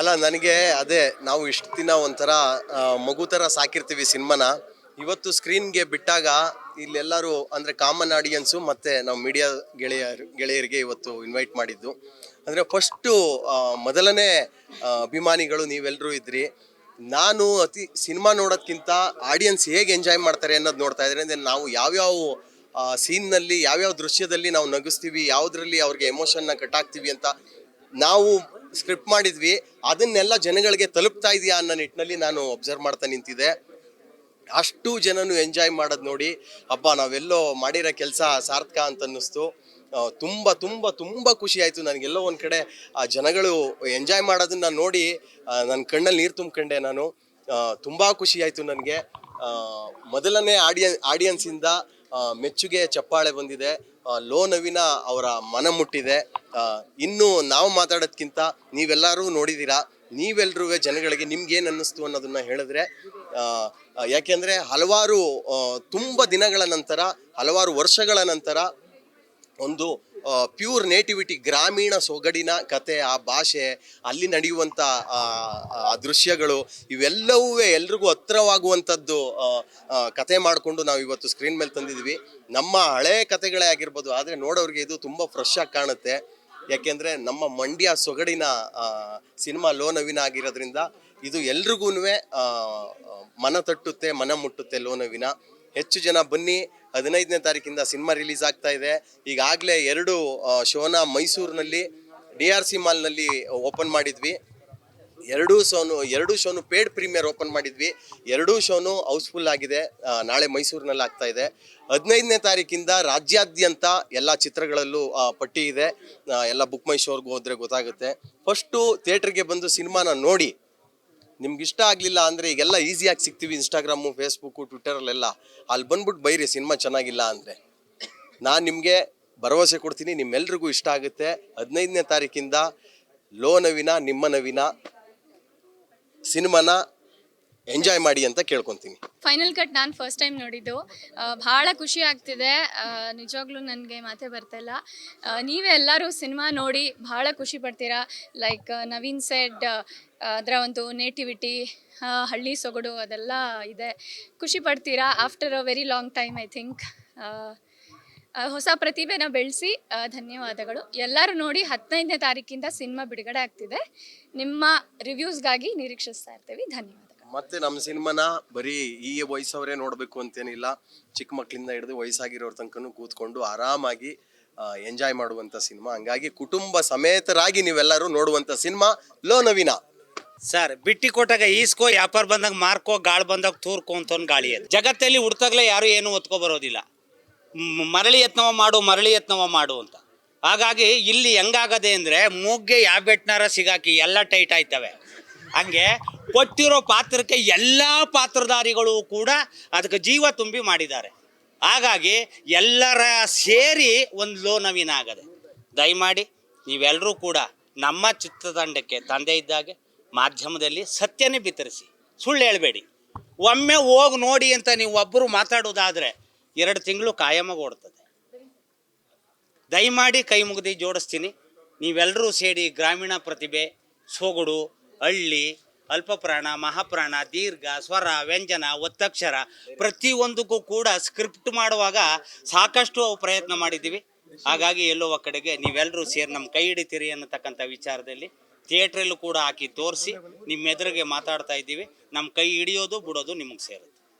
ಅಲ್ಲ ನನಗೆ ಅದೇ ನಾವು ಇಷ್ಟು ದಿನ ಒಂಥರ ಮಗು ಥರ ಸಾಕಿರ್ತೀವಿ ಸಿನಿಮಾನ. ಇವತ್ತು ಸ್ಕ್ರೀನ್ಗೆ ಬಿಟ್ಟಾಗ ಇಲ್ಲೆಲ್ಲರೂ ಅಂದರೆ ಕಾಮನ್ ಆಡಿಯನ್ಸು ಮತ್ತು ನಾವು ಮೀಡಿಯಾ ಗೆಳೆಯರಿಗೆ ಇವತ್ತು ಇನ್ವೈಟ್ ಮಾಡಿದ್ದು. ಅಂದರೆ ಫಸ್ಟು ಮೊದಲನೇ ಅಭಿಮಾನಿಗಳು ನೀವೆಲ್ಲರೂ ಇದ್ರಿ. ನಾನು ಸಿನಿಮಾ ನೋಡೋದ್ಕಿಂತ ಆಡಿಯನ್ಸ್ ಹೇಗೆ ಎಂಜಾಯ್ ಮಾಡ್ತಾರೆ ಅನ್ನೋದು ನೋಡ್ತಾ ಇದ್ದಾರೆ. ಅಂದರೆ ನಾವು ಯಾವ್ಯಾವ ಸೀನ್ನಲ್ಲಿ ಯಾವ್ಯಾವ ದೃಶ್ಯದಲ್ಲಿ ನಾವು ನಗಿಸ್ತೀವಿ, ಯಾವುದರಲ್ಲಿ ಅವ್ರಿಗೆ ಎಮೋಷನ್ನ ಕಟ್ಟಾಕ್ತೀವಿ ಅಂತ ನಾವು ಸ್ಕ್ರಿಪ್ಟ್ ಮಾಡಿದ್ವಿ. ಅದನ್ನೆಲ್ಲ ಜನಗಳಿಗೆ ತಲುಪ್ತಾ ಇದೆಯಾ ಅನ್ನೋ ನಿಟ್ಟಿನಲ್ಲಿ ನಾನು ಅಬ್ಸರ್ವ್ ಮಾಡ್ತಾ ನಿಂತಿದ್ದೆ. ಅಷ್ಟು ಜನನು ಎಂಜಾಯ್ ಮಾಡೋದು ನೋಡಿ ಹಬ್ಬ ನಾವೆಲ್ಲೋ ಮಾಡಿರೋ ಕೆಲಸ ಸಾರ್ಥಕ ಅಂತ ಅನ್ನಿಸ್ತು. ತುಂಬ ತುಂಬ ತುಂಬ ಖುಷಿ ಆಯಿತು ನನಗೆಲ್ಲೋ ಒಂದು ಕಡೆ ಆ ಜನಗಳು ಎಂಜಾಯ್ ಮಾಡೋದನ್ನ ನೋಡಿ ನನ್ನ ಕಣ್ಣಲ್ಲಿ ನೀರು ತುಂಬ್ಕೊಂಡೆ ನಾನು. ತುಂಬ ಖುಷಿ ಆಯಿತು ನನಗೆ. ಮೊದಲನೇ ಆಡಿಯನ್ಸಿಂದ ಮೆಚ್ಚುಗೆ ಚಪ್ಪಾಳೆ ಬಂದಿದೆ. ಲೋ ನವೀನ ಅವರ ಮನ ಮುಟ್ಟಿದೆ. ಇನ್ನು ನಾವು ಮಾತಾಡೋದ್ಕಿಂತ ನೀವೆಲ್ಲರೂ ನೋಡಿದ್ದೀರಾ, ನೀವೆಲ್ಲರೂ ಜನಗಳಿಗೆ ನಿಮ್ಗೇನು ಅನ್ನಿಸ್ತು ಅನ್ನೋದನ್ನ ಹೇಳಿದ್ರೆ, ಯಾಕೆಂದರೆ ಹಲವಾರು ತುಂಬ ದಿನಗಳ ನಂತರ, ಹಲವಾರು ವರ್ಷಗಳ ನಂತರ ಒಂದು ಪ್ಯೂರ್ ನೇಟಿವಿಟಿ, ಗ್ರಾಮೀಣ ಸೊಗಡಿನ ಕತೆ, ಆ ಭಾಷೆ, ಅಲ್ಲಿ ನಡೆಯುವಂಥ ದೃಶ್ಯಗಳು ಇವೆಲ್ಲವೂ ಎಲ್ರಿಗೂ ಹತ್ತಿರವಾಗುವಂಥದ್ದು ಕತೆ ಮಾಡಿಕೊಂಡು ನಾವು ಇವತ್ತು ಸ್ಕ್ರೀನ್ ಮೇಲೆ ತಂದಿದ್ವಿ. ನಮ್ಮ ಹಳೆ ಕತೆಗಳೇ ಆಗಿರ್ಬೋದು, ಆದರೆ ನೋಡೋರಿಗೆ ಇದು ತುಂಬ ಫ್ರೆಶ್ ಆಗಿ ಕಾಣುತ್ತೆ. ಯಾಕೆಂದರೆ ನಮ್ಮ ಮಂಡ್ಯ ಸೊಗಡಿನ ಸಿನಿಮಾ ಲೋ ನವೀನ ಆಗಿರೋದ್ರಿಂದ ಇದು ಎಲ್ರಿಗೂ ಮನ ತಟ್ಟುತ್ತೆ, ಮನ ಮುಟ್ಟುತ್ತೆ ಲೋ ನವೀನ. ಹೆಚ್ಚು ಜನ ಬನ್ನಿ. 15ನೇ ತಾರೀಕಿಂದ ಸಿನಿಮಾ ರಿಲೀಸ್ ಆಗ್ತಾ ಇದೆ. ಈಗಾಗಲೇ 2 ಶೋನ ಮೈಸೂರಿನಲ್ಲಿ DRC ಮಾಲ್ನಲ್ಲಿ ಓಪನ್ ಮಾಡಿದ್ವಿ. 2 ಶೋನು ಪೇಡ್ ಪ್ರೀಮಿಯರ್ ಓಪನ್ ಮಾಡಿದ್ವಿ. 2 ಶೋನು ಹೌಸ್ಫುಲ್ ಆಗಿದೆ. ನಾಳೆ ಮೈಸೂರಿನಲ್ಲಿ ಆಗ್ತಾ ಇದೆ. 15ನೇ ತಾರೀಕಿಂದ ರಾಜ್ಯಾದ್ಯಂತ ಎಲ್ಲ ಚಿತ್ರಗಳಲ್ಲೂ ಪಟ್ಟಿ ಇದೆ. ಎಲ್ಲ ಬುಕ್ ಮೈ ಶೋರ್ಗೆ ಹೋದರೆ ಗೊತ್ತಾಗುತ್ತೆ. ಫಸ್ಟು ಥಿಯೇಟ್ರಿಗೆ ಬಂದು ಸಿನಿಮಾನ ನೋಡಿ. ನಿಮ್ಗೆ ಇಷ್ಟ ಆಗಲಿಲ್ಲ ಅಂದರೆ ಈಗೆಲ್ಲ ಈಸಿಯಾಗಿ ಸಿಗ್ತೀವಿ, ಇನ್ಸ್ಟಾಗ್ರಾಮು, ಫೇಸ್ಬುಕ್ಕು, ಟ್ವಿಟ್ಟರಲ್ಲೆಲ್ಲ. ಅಲ್ಲಿ ಬಂದ್ಬಿಟ್ಟು ಬೈರಿ ಸಿನಿಮಾ ಚೆನ್ನಾಗಿಲ್ಲ ಅಂದರೆ. ನಾನು ನಿಮಗೆ ಭರವಸೆ ಕೊಡ್ತೀನಿ, ನಿಮ್ಮೆಲ್ರಿಗೂ ಇಷ್ಟ ಆಗುತ್ತೆ. 15ನೇ ತಾರೀಕಿಂದ ಲೋ ನವೀನ, ನಿಮ್ಮ ನವೀನ ಸಿನಿಮಾನ ಎಂಜಾಯ್ ಮಾಡಿ ಅಂತ ಕೇಳ್ಕೊತೀನಿ. ಫೈನಲ್ ಕಟ್ ನಾನು ಫಸ್ಟ್ ಟೈಮ್ ನೋಡಿದ್ದು. ಭಾಳ ಖುಷಿ ಆಗ್ತಿದೆ. ನಿಜವಾಗ್ಲೂ ನನಗೆ ಮಾತೇ ಬರ್ತಾಯಿಲ್ಲ. ನೀವೇ ಎಲ್ಲರೂ ಸಿನಿಮಾ ನೋಡಿ ಭಾಳ ಖುಷಿ ಪಡ್ತೀರಾ. ಲೈಕ್ ನವೀನ್ ಸೆಡ್ ಅದರ ಒಂದು ನೇಟಿವಿಟಿ, ಹಳ್ಳಿ ಸೊಗಡು ಅದೆಲ್ಲ ಇದೆ. ಖುಷಿ ಪಡ್ತೀರಾ. After a very long time I think ಹೊಸ ಪ್ರತಿಭೆನ ಬೆಳೆಸಿ. ಧನ್ಯವಾದಗಳು. ಎಲ್ಲರೂ ನೋಡಿ. 15ನೇ ತಾರೀಕಿಂದ ಸಿನಿಮಾ ಬಿಡುಗಡೆ ಆಗ್ತಿದೆ. ನಿಮ್ಮ ರಿವ್ಯೂಸ್ಗಾಗಿ ನಿರೀಕ್ಷಿಸ್ತಾ ಇರ್ತೀವಿ. ಧನ್ಯವಾದಗಳು. ಮತ್ತೆ ನಮ್ಮ ಸಿನಿಮಾನ ಬರೀ ಈ ವಯಸ್ಸವರೇ ನೋಡಬೇಕು ಅಂತೇನಿಲ್ಲ. ಚಿಕ್ಕ ಮಕ್ಕಳಿಂದ ಹಿಡಿದು ವಯಸ್ಸಾಗಿರೋರ ತನಕನೂ ಕೂತ್ಕೊಂಡು ಆರಾಮಾಗಿ ಎಂಜಾಯ್ ಮಾಡುವಂಥ ಸಿನಿಮಾ. ಹಂಗಾಗಿ ಕುಟುಂಬ ಸಮೇತರಾಗಿ ನೀವೆಲ್ಲರೂ ನೋಡುವಂಥ ಸಿನಿಮಾ ಲೋ ನವೀನ. ಸರ್, ಬಿಟ್ಟಿ ಕೊಟ್ಟಾಗ ಈಸ್ಕೋ, ವ್ಯಾಪಾರ ಬಂದಾಗ ಮಾರ್ಕೋ, ಗಾಳಿ ಬಂದಾಗ ತೂರ್ಕೋ ಅಂತ ಒಂದು ಗಾಳಿ ಅದು. ಜಗತ್ತಲ್ಲಿ ಹುಡ್ತಾಗ್ಲೇ ಯಾರು ಏನು ಒತ್ಕೊ ಬರೋದಿಲ್ಲ. ಮರಳಿ ಯತ್ನವ ಮಾಡು ಅಂತ. ಹಾಗಾಗಿ ಇಲ್ಲಿ ಹೆಂಗಾಗದೆ ಅಂದರೆ, ಮೂಗ್ಗೆ ಯಾವ ಬೆಟ್ನಾರ ಸಿಗಾಕಿ ಎಲ್ಲ ಟೈಟ್ ಆಯ್ತವೆ. ಹಂಗೆ ಕೊಟ್ಟಿರೋ ಪಾತ್ರಕ್ಕೆ ಎಲ್ಲ ಪಾತ್ರಧಾರಿಗಳು ಕೂಡ ಅದಕ್ಕೆ ಜೀವ ತುಂಬಿ ಮಾಡಿದ್ದಾರೆ. ಹಾಗಾಗಿ ಎಲ್ಲರ ಸೇರಿ ಒಂದು ಲೋ ನವೀನ ಆಗದೆ. ದಯಮಾಡಿ ನೀವೆಲ್ಲರೂ ಕೂಡ ನಮ್ಮ ಚಿತ್ರತಂಡಕ್ಕೆ ತಂದೆ ಇದ್ದಾಗೆ ಮಾಧ್ಯಮದಲ್ಲಿ ಸತ್ಯನೇ ಬಿತ್ತರಿಸಿ, ಸುಳ್ಳು ಹೇಳಬೇಡಿ. ಒಮ್ಮೆ ಹೋಗಿ ನೋಡಿ ಅಂತ ನೀವು ಒಬ್ಬರು ಮಾತಾಡೋದಾದರೆ 2 ತಿಂಗಳು ಕಾಯಮಾಗಿ ಓಡ್ತದೆ. ದಯಮಾಡಿ ಕೈ ಮುಗಿದು ಜೋಡಿಸ್ತೀನಿ. ನೀವೆಲ್ಲರೂ ಸೇರಿ ಗ್ರಾಮೀಣ ಪ್ರತಿಭೆ, ಸೊಗಡು, ಹಳ್ಳಿ, ಅಲ್ಪಪ್ರಾಣ, ಮಹಾಪ್ರಾಣ, ದೀರ್ಘ, ಸ್ವರ, ವ್ಯಂಜನ, ಒತ್ತಕ್ಷರ ಪ್ರತಿಯೊಂದಕ್ಕೂ ಕೂಡ ಸ್ಕ್ರಿಪ್ಟ್ ಮಾಡುವಾಗ ಸಾಕಷ್ಟು ಪ್ರಯತ್ನ ಮಾಡಿದ್ದೀವಿ. ಹಾಗಾಗಿ ಎಲ್ಲೋ ಕಡೆಗೆ ನೀವೆಲ್ಲರೂ ಸೇರಿ ನಮ್ಮ ಕೈ ಹಿಡಿತೀರಿ ಅನ್ನತಕ್ಕಂಥ ವಿಚಾರದಲ್ಲಿ ಥಿಯೇಟ್ರಲ್ಲೂ ಕೂಡ ಹಾಕಿ ತೋರಿಸಿ ನಿಮ್ಮ ಎದುರಿಗೆ ಮಾತಾಡ್ತಾ ಇದ್ದೀವಿ. ನಮ್ಮ ಕೈ ಹಿಡಿಯೋದು ಬಿಡೋದು ನಿಮಗೆ ಸೇರುತ್ತೆ.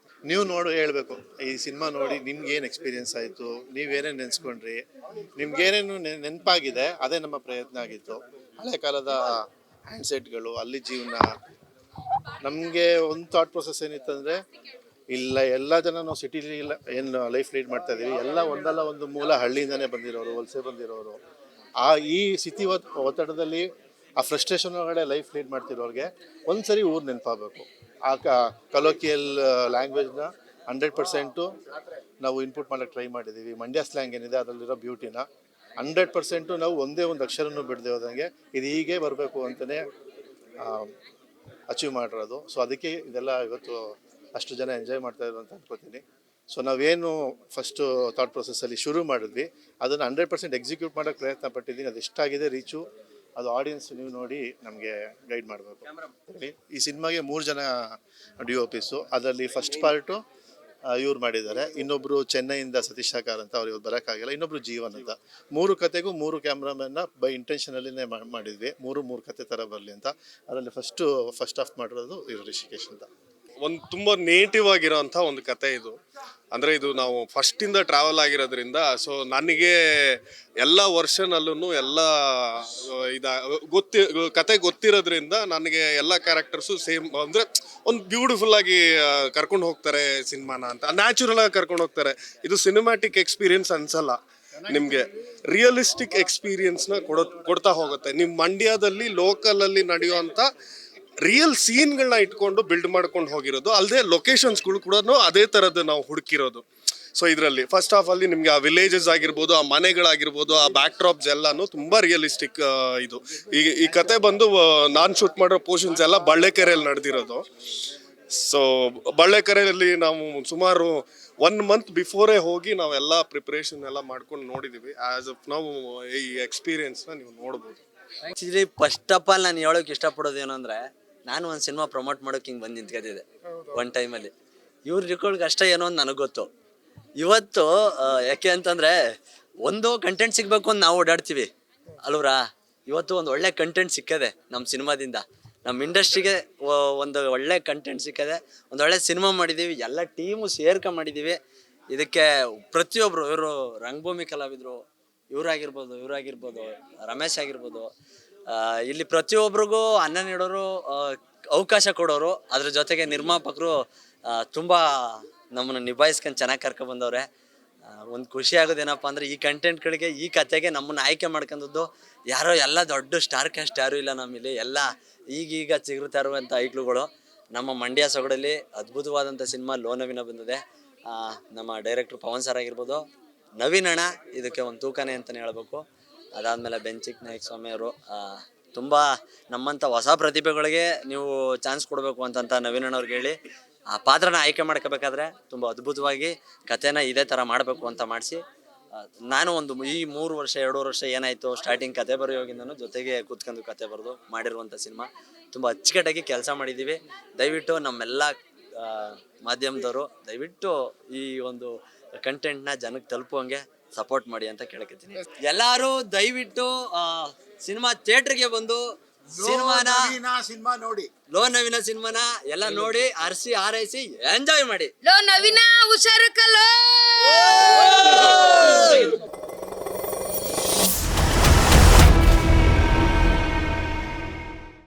ನೀವು ಹೇಳಬೇಕು ಈ ಸಿನಿಮಾ ನೋಡಿ ನಿಮ್ಗೇನು ಎಕ್ಸ್ಪೀರಿಯೆನ್ಸ್ ಆಯಿತು, ನೀವೇನೇನು ನೆನೆಸ್ಕೊಂಡ್ರಿ, ನಿಮ್ಗೇನೇನು ನೆನಪಾಗಿದೆ. ಅದೇ ನಮ್ಮ ಪ್ರಯತ್ನ ಆಗಿತ್ತು. ಹಳೆ ಕಾಲದ ಹ್ಯಾಂಡ್ಸೆಟ್ಗಳು, ಅಲ್ಲಿ ಜೀವನ. ನಮಗೆ ಒಂದು ಥಾಟ್ ಪ್ರೊಸೆಸ್ ಏನಿತ್ತಂದರೆ, ಇಲ್ಲ ಎಲ್ಲ ಜನ ನಾವು ಸಿಟಿಲಿ ಏನು ಲೈಫ್ ಲೀಡ್ ಮಾಡ್ತಾ ಇದ್ದೀವಿ, ಎಲ್ಲ ಒಂದಲ್ಲ ಒಂದು ಮೂಲ ಹಳ್ಳಿಯಿಂದನೇ ಬಂದಿರೋರು, ವಲಸೆ ಬಂದಿರೋರು. ಈ ಸಿಟಿ ಒತ್ತಡದಲ್ಲಿ ಆ ಫ್ರಸ್ಟ್ರೇಷನ್ ಒಳಗಡೆ ಲೈಫ್ ಲೀಡ್ ಮಾಡ್ತಿರೋರಿಗೆ ಒಂದ್ಸರಿ ಊರು ನೆನಪಾಗಬೇಕು. ಆ ಕಲೋಕಿಯಲ್ ಲ್ಯಾಂಗ್ವೇಜ್ನ 100% ನಾವು ಇನ್ಪುಟ್ ಮಾಡೋಕ್ಕೆ ಟ್ರೈ ಮಾಡಿದ್ದೀವಿ. ಮಂಡ್ಯ ಸ್ಲ್ಯಾಂಗ್ ಏನಿದೆ ಅದರಲ್ಲಿರೋ ಬ್ಯೂಟಿನ 100% ನಾವು ಒಂದೇ ಒಂದು ಅಕ್ಷರನೂ ಬಿಡದೆ ಹೋದಂಗೆ ಇದು ಹೀಗೆ ಬರಬೇಕು ಅಂತಲೇ ಅಚೀವ್ ಮಾಡಿರೋದು. ಸೊ ಅದಕ್ಕೆ ಇದೆಲ್ಲ ಇವತ್ತು ಅಷ್ಟು ಜನ ಎಂಜಾಯ್ ಮಾಡ್ತಾ ಇದ್ರು ಅಂತ ಅನ್ಕೋತೀನಿ. ಸೊ ನಾವೇನು ಫಸ್ಟು ಥಾಟ್ ಪ್ರೊಸೆಸ್ಸಲ್ಲಿ ಶುರು ಮಾಡಿದ್ವಿ ಅದನ್ನು 100% ಎಕ್ಸಿಕ್ಯೂಟ್ ಮಾಡೋಕ್ಕೆ ಪ್ರಯತ್ನ ಪಟ್ಟಿದ್ದೀನಿ. ಅದು ಎಷ್ಟಾಗಿದೆ ರೀಚು ಅದು ಆಡಿಯನ್ಸ್ ನೀವು ನೋಡಿ ನಮಗೆ ಗೈಡ್ ಮಾಡಬೇಕು. ಈ ಸಿನಿಮಾಗೆ 3 ಜನ DOPs, ಅದರಲ್ಲಿ ಫಸ್ಟ್ ಪಾರ್ಟು ಇವ್ರು ಮಾಡಿದ್ದಾರೆ, ಇನ್ನೊಬ್ರು ಚೆನ್ನೈಯಿಂದ ಸತೀಶ್ ಸಾಕಾರ್ ಅಂತ, ಅವ್ರು ಇವತ್ತು ಬರೋಕ್ಕಾಗಿಲ್ಲ, ಇನ್ನೊಬ್ರು ಜೀವನ್ ಅಂತ. 3 ಕತೆಗೂ 3 ಕ್ಯಾಮ್ರಾಮನ್ನ ಬೈ ಇಂಟೆನ್ಷನಲ್ಲಿನೇ ಮಾಡಿದ್ವಿ, 3 ಕತೆ ಥರ ಬರಲಿ ಅಂತ. ಅದರಲ್ಲಿ ಫಸ್ಟ್ ಹಾಫ್ ಮಾಡಿರೋದು ಇವರು ರಿಷಿಕೇಶ್ ಅಂತ. ಒಂದು ತುಂಬ ನೇಟಿವ್ ಆಗಿರೋಂಥ ಒಂದು ಕತೆ ಇದು. ಅಂದರೆ ಇದು ನಾವು ಫಸ್ಟಿಂದ ಟ್ರಾವೆಲ್ ಆಗಿರೋದ್ರಿಂದ ಸೊ ನನಗೆ ಎಲ್ಲ ವರ್ಷನಲ್ಲೂ ಎಲ್ಲ ಕತೆ ಗೊತ್ತಿರೋದ್ರಿಂದ ನನಗೆ ಎಲ್ಲ ಕ್ಯಾರೆಕ್ಟರ್ಸು ಸೇಮ್, ಅಂದರೆ ಒಂದು ಬ್ಯೂಟಿಫುಲ್ ಆಗಿ ಕರ್ಕೊಂಡು ಹೋಗ್ತಾರೆ ಸಿನಿಮಾನ ಅಂತ, ನ್ಯಾಚುರಲ್ ಆಗಿ ಕರ್ಕೊಂಡು ಹೋಗ್ತಾರೆ. ಇದು ಸಿನಿಮ್ಯಾಟಿಕ್ ಎಕ್ಸ್ಪೀರಿಯನ್ಸ್ ಅನ್ಸಲ್ಲ ನಿಮಗೆ, ರಿಯಲಿಸ್ಟಿಕ್ ಎಕ್ಸ್ಪೀರಿಯನ್ಸ್ನ ಕೊಡ್ತಾ ಹೋಗುತ್ತೆ. ನಿಮ್ಮ ಮಂಡ್ಯದಲ್ಲಿ ಲೋಕಲಲ್ಲಿ ನಡೆಯುವಂಥ ರಿಯಲ್ ಸೀನ್ಗಳನ್ನ ಇಟ್ಕೊಂಡು ಬಿಲ್ಡ್ ಮಾಡ್ಕೊಂಡು ಹೋಗಿರೋದು, ಅಲ್ಲದೆ ಲೊಕೇಶನ್ಸ್ಗಳು ಕೂಡ ಅದೇ ಥರದ್ದು ನಾವು ಹುಡುಕಿರೋದು. ಸೊ ಇದರಲ್ಲಿ ಫಸ್ಟ್ ಹಾಫ್ ಅಲ್ಲಿ ನಿಮ್ಗೆ ಆ ವಿಲೇಜಸ್ ಆಗಿರ್ಬೋದು, ಆ ಮನೆಗಳಾಗಿರ್ಬೋದು, ಆ ಬ್ಯಾಕ್ ಡ್ರಾಪ್ಸ್ ಎಲ್ಲಾನು ತುಂಬಾ ರಿಯಲಿಸ್ಟಿಕ್. ಇದು ಈ ಕತೆ ಬಂದು ನಾನು ಶೂಟ್ ಮಾಡೋ ಪೋರ್ಷನ್ಸ್ ಎಲ್ಲ ಬಳ್ಳೆಕೆರೆಯಲ್ಲಿ ನಡೆದಿರೋದು. ಸೊ ಬಳ್ಳೆಕೆರೆಯಲ್ಲಿ ನಾವು ಸುಮಾರು 1 ಮಂತ್ ಬಿಫೋರೇ ಹೋಗಿ ನಾವೆಲ್ಲ ಪ್ರಿಪ್ರೇಷನ್ ಎಲ್ಲ ಮಾಡ್ಕೊಂಡು ನೋಡಿದೀವಿ. ಆಸ್ ಆಫ್ ನಾವು ಈ ಎಕ್ಸ್ಪೀರಿಯನ್ಸ್ನ ನೀವು ನೋಡ್ಬೋದು. ಆ್ಯಕ್ಚುಲಿ ಫಸ್ಟ್ ಆಫ್ ಆಲ್ ನಾನು ಹೇಳೋಕೆ ಇಷ್ಟಪಡೋದು ಏನು ಅಂದರೆ, ನಾನು ಒಂದು ಸಿನಿಮಾ ಪ್ರಮೋಟ್ ಮಾಡೋಕೆ ಹಿಂಗೆ ಬಂದು ನಿಂತ್ಕೊಂಡಿದ್ದೆ ಒಂದು ಟೈಮಲ್ಲಿ. ಇವ್ರ ರಿಕಾರ್ಡ್ಗೆ ಅಷ್ಟೇ ಏನೋ ಅಂತ ನನಗೆ ಗೊತ್ತು. ಇವತ್ತು ಯಾಕೆ ಅಂತಂದರೆ, ಒಂದು ಕಂಟೆಂಟ್ ಸಿಗಬೇಕು ಅಂತ ನಾವು ಓಡಾಡ್ತೀವಿ ಅಲ್ವರಾ. ಇವತ್ತು ಒಂದು ಒಳ್ಳೆ ಕಂಟೆಂಟ್ ಸಿಕ್ಕದೆ ನಮ್ಮ ಸಿನಿಮಾದಿಂದ, ನಮ್ಮ ಇಂಡಸ್ಟ್ರಿಗೆ ಒಂದು ಒಳ್ಳೆ ಕಂಟೆಂಟ್ ಸಿಕ್ಕದೆ, ಒಂದು ಒಳ್ಳೆ ಸಿನಿಮಾ ಮಾಡಿದ್ದೀವಿ, ಎಲ್ಲ ಟೀಮು ಸೇರ್ಕೊಂಡು ಮಾಡಿದ್ದೀವಿ. ಇದಕ್ಕೆ ಪ್ರತಿಯೊಬ್ಬರು, ಇವರು ರಂಗಭೂಮಿ ಕಲಾವಿದರು, ಇವರಾಗಿರ್ಬೋದು, ರಮೇಶ್ ಆಗಿರ್ಬೋದು, ಇಲ್ಲಿ ಪ್ರತಿಯೊಬ್ಬರಿಗೂ ಅನ್ನ ನೀಡೋರು, ಅವಕಾಶ ಕೊಡೋರು, ಅದ್ರ ಜೊತೆಗೆ ನಿರ್ಮಾಪಕರು ತುಂಬ ನಮ್ಮನ್ನು ನಿಭಾಯಿಸ್ಕೊಂಡು ಚೆನ್ನಾಗಿ ಕರ್ಕೊಬಂದವ್ರೆ. ಒಂದು ಖುಷಿ ಆಗೋದೇನಪ್ಪ ಅಂದರೆ, ಈ ಕಂಟೆಂಟ್ಗಳಿಗೆ, ಈ ಕತೆಗೆ ನಮ್ಮನ್ನು ಆಯ್ಕೆ ಮಾಡ್ಕೊಂಡದ್ದು ಯಾರೋ ಎಲ್ಲ ದೊಡ್ಡ ಸ್ಟಾರ್ ಕ್ಯಾಸ್ಟ್ ಯಾರೂ ಇಲ್ಲ ನಮ್ಮಲ್ಲಿ, ಎಲ್ಲ ಈಗೀಗ ಚಿಗುರ್ತಾ ಇರುವಂಥ ಐಕ್ಳುಗಳು. ನಮ್ಮ ಮಂಡ್ಯ ಸೊಗಡಲ್ಲಿ ಅದ್ಭುತವಾದಂಥ ಸಿನಿಮಾ ಲೋನವಿನ ಬಂದಿದೆ. ನಮ್ಮ ಡೈರೆಕ್ಟ್ರು ಪವನ್ ಸರ್ ಆಗಿರ್ಬೋದು, ನವೀನ್ ಅಣ್ಣ ಇದಕ್ಕೆ ಒಂದು ತೂಕನೇ ಅಂತಲೇ ಹೇಳ್ಬೇಕು. ಅದಾದಮೇಲೆ ಬೆಂಚಿಕ್ ನಾಯಕ್ ಸ್ವಾಮಿ ಅವರು, ತುಂಬ ನಮ್ಮಂಥ ಹೊಸ ಪ್ರತಿಭೆಗಳಿಗೆ ನೀವು ಚಾನ್ಸ್ ಕೊಡಬೇಕು ಅಂತಂತ ನವೀನ್ ಅಣ್ಣವ್ರಿಗೆ ಹೇಳಿ ಆ ಪಾತ್ರನ ಆಯ್ಕೆ ಮಾಡ್ಕೋಬೇಕಾದ್ರೆ ತುಂಬ ಅದ್ಭುತವಾಗಿ ಕಥೆನ ಇದೇ ಥರ ಮಾಡಬೇಕು ಅಂತ ಮಾಡಿಸಿ, ನಾನು ಈ 3 ವರ್ಷ 2 ವರ್ಷ ಏನಾಯಿತು ಸ್ಟಾರ್ಟಿಂಗ್ ಕತೆ ಬರೆಯೋಗಿಂದನೂ ಜೊತೆಗೆ ಕೂತ್ಕೊಂಡು ಕತೆ ಬರೆದು ಮಾಡಿರುವಂಥ ಸಿನಿಮಾ ತುಂಬ ಅಚ್ಚುಕಟ್ಟಾಗಿ ಕೆಲಸ ಮಾಡಿದ್ದೀವಿ. ದಯವಿಟ್ಟು ನಮ್ಮೆಲ್ಲ ಮಾಧ್ಯಮದವರು ದಯವಿಟ್ಟು ಈ ಒಂದು ಕಂಟೆಂಟ್ನ ಜನಕ್ಕೆ ತಲುಪುವಂಗೆ ಸಪೋರ್ಟ್ ಮಾಡಿ ಅಂತ ಕೇಳ್ಕೊತೀನಿ. ಎಲ್ಲರೂ ದಯವಿಟ್ಟು ಸಿನಿಮಾ ಥಿಯೇಟರ್ಗೆ ಬಂದು ಸಿನಿಮಾ ನೋಡಿ, ಲೋ ನವೀನ ಸಿನಿಮಾನ ಎಲ್ಲ ನೋಡಿ ಹರಿಸಿ ಹಾರೈಸಿ ಎಂಜಾಯ್ ಮಾಡಿ. ಲೋ ನವೀನ ಹುಷಾರು ಕಲೋ.